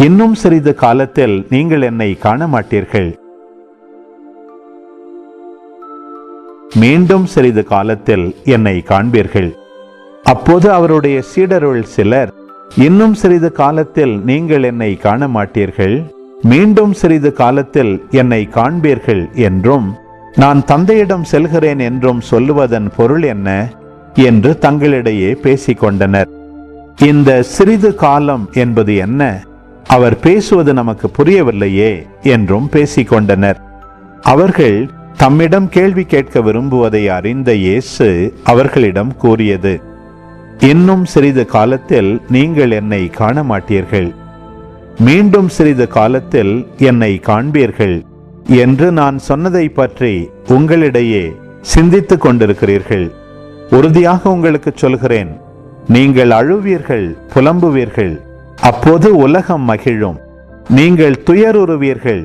இன்னும் சிறிது காலத்தில் நீங்கள் என்னை காண மாட்டீர்கள். மீண்டும் சிறிது காலத்தில் என்னை காண்பீர்கள். அப்போது அவருடைய சீடருள் சிலர், இன்னும் சிறிது காலத்தில் நீங்கள் என்னை காண மாட்டீர்கள், மீண்டும் சிறிது காலத்தில் என்னை காண்பீர்கள் என்றும், நான் தந்தையிடம் செல்கிறேன் என்றும் சொல்லுவதன் பொருள் என்ன என்று தங்களிடையே பேசிக்கொண்டனர். இந்த சிறிது காலம் என்பது என்ன? அவர் பேசுவது நமக்கு புரியவில்லையே என்றும் பேசிக்கொண்டனர். அவர்கள் தம்மிடம் கேள்வி கேட்க விரும்புவதை அறிந்த இயேசு அவர்களிடம் கூறியது, இன்னும் சிறிது காலத்தில் நீங்கள் என்னை காண மாட்டீர்கள், மீண்டும் சிறிது காலத்தில் என்னை காண்பீர்கள் என்று நான் சொன்னதை பற்றி உங்களிடையே சிந்தித்துக் கொண்டிருக்கிறீர்கள். உறுதியாக உங்களுக்கு சொல்கிறேன், நீங்கள் அழுவீர்கள், புலம்புவீர்கள், அப்போது உலகம் மகிழும். நீங்கள் துயருறுவீர்கள்,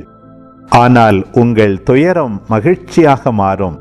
ஆனால் உங்கள் துயரம் மகிழ்ச்சியாக மாறும்.